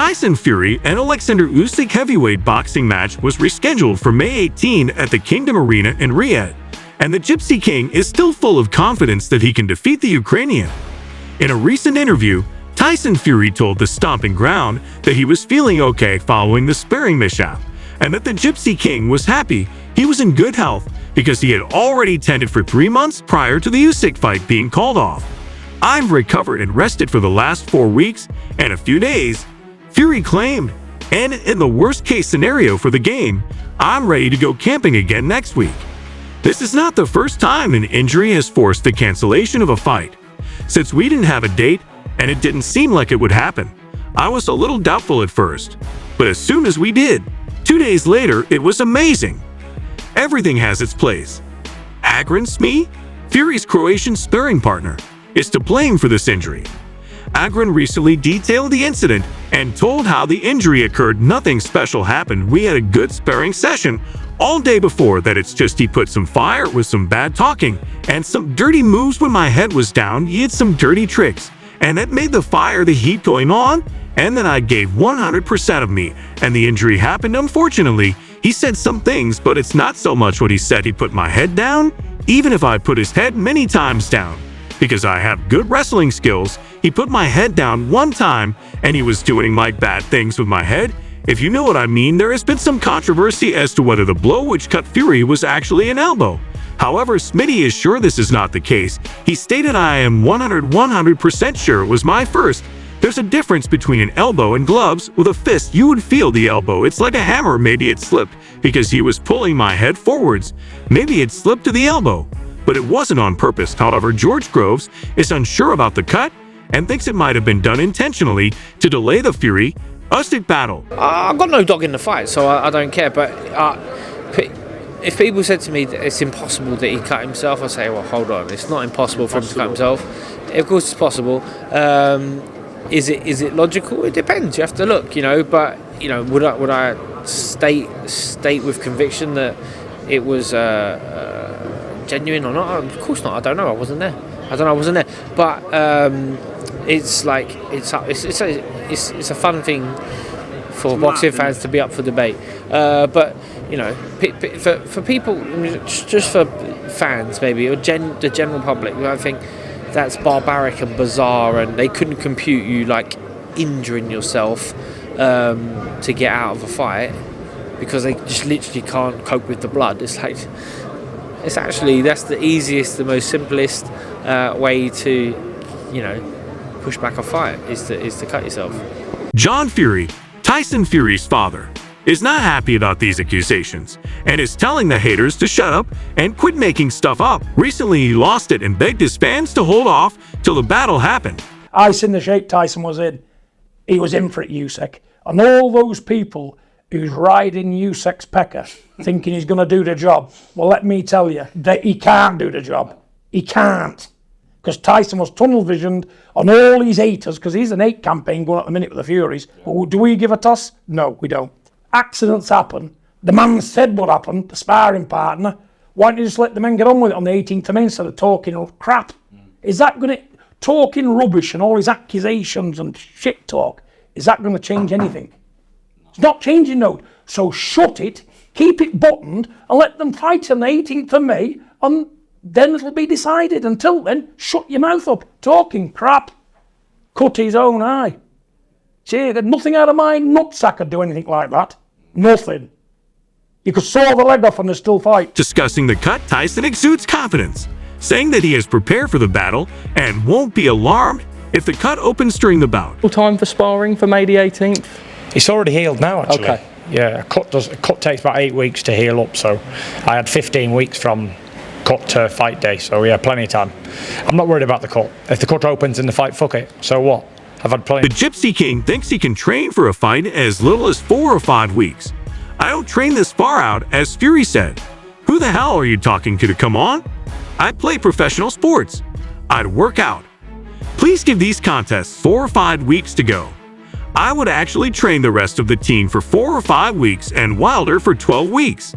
Tyson Fury and Oleksander Usyk heavyweight boxing match was rescheduled for May 18 at the Kingdom Arena in Riyadh, and the Gypsy King is still full of confidence that he can defeat the Ukrainian. In a recent interview, Tyson Fury told the Stomping Ground that he was feeling okay following the sparring mishap, and that the Gypsy King was happy he was in good health because he had already tended for 3 months prior to the Usyk fight being called off. "I've recovered and rested for the last 4 weeks and a few days," Fury claimed, "and in the worst-case scenario for the game, I'm ready to go camping again next week." This is not the first time an injury has forced the cancellation of a fight. Since we didn't have a date and it didn't seem like it would happen, I was a little doubtful at first, but as soon as we did, 2 days later, it was amazing. Everything has its place. Agran Smee, Fury's Croatian sparring partner, is to blame for this injury. Agran recently detailed the incident and told how the injury occurred. "Nothing special happened. We had a good sparring session all day before that. It's just he put some fire with some bad talking and some dirty moves when my head was down. He had some dirty tricks, and that made the fire, the heat going on, and then I gave 100% of me, and the injury happened. Unfortunately, he said some things, but it's not so much what he said. He put my head down, even if I put his head many times down. Because I have good wrestling skills, he put my head down one time, and he was doing like bad things with my head. If you know what I mean." There has been some controversy as to whether the blow which cut Fury was actually an elbow. However, Smitty is sure this is not the case. He stated, "I am 100% sure it was my first. There's a difference between an elbow and gloves. With a fist, you would feel the elbow. It's like a hammer. Maybe it slipped because he was pulling my head forwards. Maybe it slipped to the elbow, but it wasn't on purpose." However, George Groves is unsure about the cut and thinks it might have been done intentionally to delay the Fury-Usyk battle. I've got no dog in the fight, so I don't care. But if people said to me that it's impossible that he cut himself, I say, well, hold on, it's not impossible for him to cut himself. Of course, it's possible. Is it logical? It depends. You have to look, But would I state with conviction that it was genuine or not? Of course not. I don't know. I wasn't there. But it's like it's a fun thing for boxing fans to be up for debate. But for people, just for fans maybe, or the general public, I think that's barbaric and bizarre, and they couldn't compute you like injuring yourself to get out of a fight because they just literally can't cope with the blood. It's like, that's the easiest, the most simplest way to, push back a fight is to cut yourself. John Fury, Tyson Fury's father, is not happy about these accusations and is telling the haters to shut up and quit making stuff up. Recently, he lost it and begged his fans to hold off till the battle happened. I seen the shape Tyson was in. He was in for it, Usyk. And all those people who's riding Usyk's pecker thinking he's going to do the job, well, let me tell you that he can't do the job. He can't. Because Tyson was tunnel-visioned on all these haters, because he's an hate campaign going at the minute with the Furies. But do we give a toss? No, we don't. Accidents happen. The man said what happened, the sparring partner. Why don't you just let the men get on with it on the 18th of May instead of talking crap? Is that going to... Talking rubbish and all these accusations and shit talk, is that going to change anything? It's not changing, no. So shut it, keep it buttoned, and let them fight on the 18th of May, and then it'll be decided. Until then, shut your mouth up. Talking crap. Cut his own eye. See, there's nothing out of my nutsack could do anything like that. Nothing. You could saw the leg off and they still fight. Discussing the cut, Tyson exudes confidence, saying that he is prepared for the battle and won't be alarmed if the cut opens during the bout. Time for sparring for May the 18th? It's already healed now, actually. Okay. Yeah, a cut takes about 8 weeks to heal up, so I had 15 weeks from cut to fight day, so yeah, plenty of time. I'm not worried about the cut. If the cut opens in the fight, fuck it. So what? I've had plenty. The Gypsy King thinks he can train for a fight as little as 4 or 5 weeks. "I don't train this far out," as Fury said. "Who the hell are you talking to come on? I play professional sports. I'd work out. Please give these contests 4 or 5 weeks to go. I would actually train the rest of the team for 4 or 5 weeks and Wilder for 12 weeks.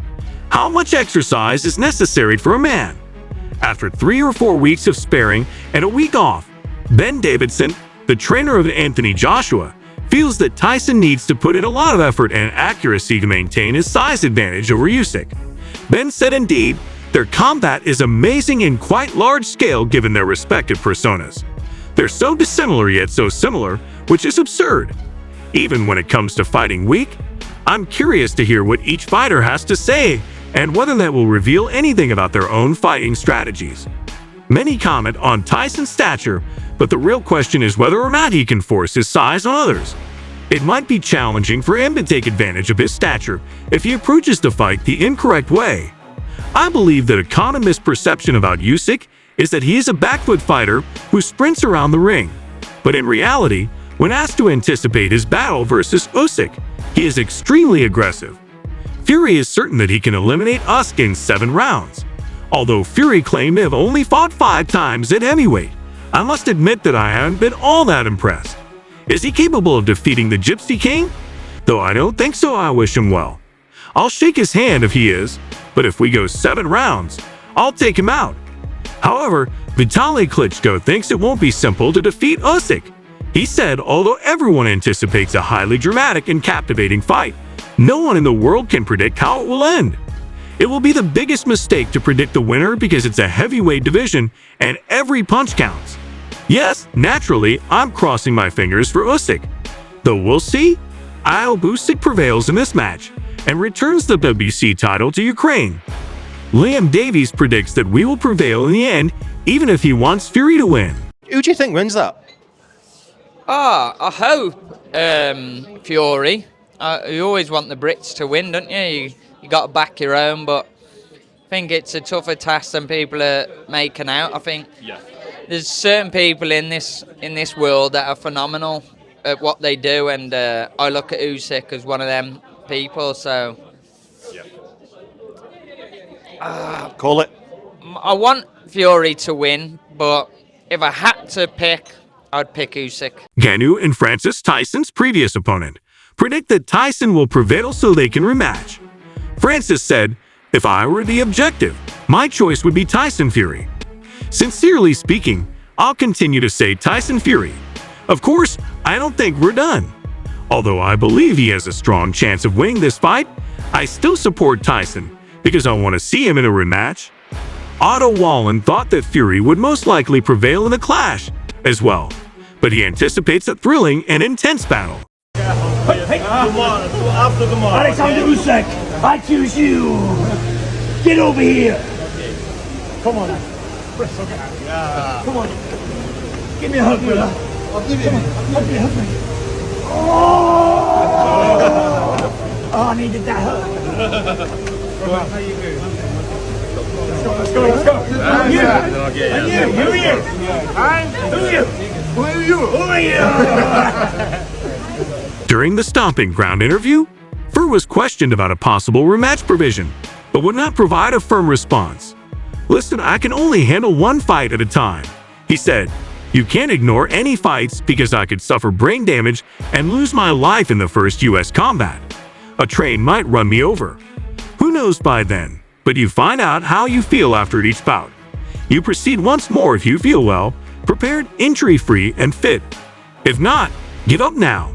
How much exercise is necessary for a man?" After 3 or 4 weeks of sparring and a week off, Ben Davidson, the trainer of Anthony Joshua, feels that Tyson needs to put in a lot of effort and accuracy to maintain his size advantage over Usyk. Ben said indeed, their combat is amazing and quite large-scale given their respective personas. They're so dissimilar yet so similar, which is absurd. Even when it comes to fighting weak, I'm curious to hear what each fighter has to say and whether that will reveal anything about their own fighting strategies. Many comment on Tyson's stature, but the real question is whether or not he can force his size on others. It might be challenging for him to take advantage of his stature if he approaches the fight the incorrect way. I believe that a common misperception about Usyk is that he is a backfoot fighter who sprints around the ring. But in reality, when asked to anticipate his battle versus Usyk, he is extremely aggressive. Fury is certain that he can eliminate Usyk in 7 rounds. Although Fury claimed to have only fought 5 times at heavyweight, I must admit that I haven't been all that impressed. Is he capable of defeating the Gypsy King? Though I don't think so, I wish him well. I'll shake his hand if he is, but if we go 7 rounds, I'll take him out. However, Vitaly Klitschko thinks it won't be simple to defeat Usyk. He said although everyone anticipates a highly dramatic and captivating fight, no one in the world can predict how it will end. It will be the biggest mistake to predict the winner because it's a heavyweight division and every punch counts. Yes, naturally, I'm crossing my fingers for Usyk. Though we'll see. I hope Usyk prevails in this match and returns the WBC title to Ukraine. Liam Davies predicts that we will prevail in the end, even if he wants Fury to win. Who do you think wins that? I hope Fury. You always want the Brits to win, don't you? You got to back your own, but I think it's a tougher task than people are making out. I think there's certain people in this world that are phenomenal at what they do, and I look at Usyk as one of them people. So Call it. I want Fury to win, but if I had to pick, I'd pick Usyk. Ganu and Francis, Tyson's previous opponent, predict that Tyson will prevail so they can rematch. Francis said, "If I were the objective, my choice would be Tyson Fury. Sincerely speaking, I'll continue to say Tyson Fury. Of course, I don't think we're done. Although I believe he has a strong chance of winning this fight, I still support Tyson because I want to see him in a rematch." Otto Wallen thought that Fury would most likely prevail in the clash as well, but he anticipates a thrilling and intense battle. Oleksandr Usyk, I choose you. Get over here. Come on. Come on. Give me a hug, brother. I'll give you. Hug me. Oh, I needed that hug. Let's go. Who are you? During the Stomping Ground interview, Fur was questioned about a possible rematch provision, but would not provide a firm response. "Listen, I can only handle one fight at a time," he said. "You can't ignore any fights because I could suffer brain damage and lose my life in the first US combat. A train might run me over. Who knows by then, but you find out how you feel after each bout. You proceed once more if you feel well, prepared, injury-free, and fit. If not, give up now."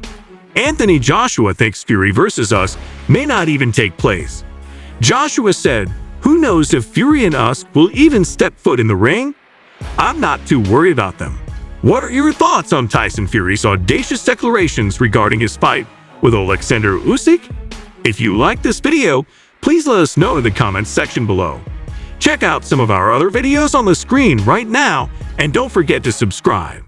Anthony Joshua thinks Fury versus us may not even take place. Joshua said, "Who knows if Fury and Usyk will even step foot in the ring? I'm not too worried about them." What are your thoughts on Tyson Fury's audacious declarations regarding his fight with Oleksandr Usyk? If you like this video, please let us know in the comments section below. Check out some of our other videos on the screen right now, and don't forget to subscribe.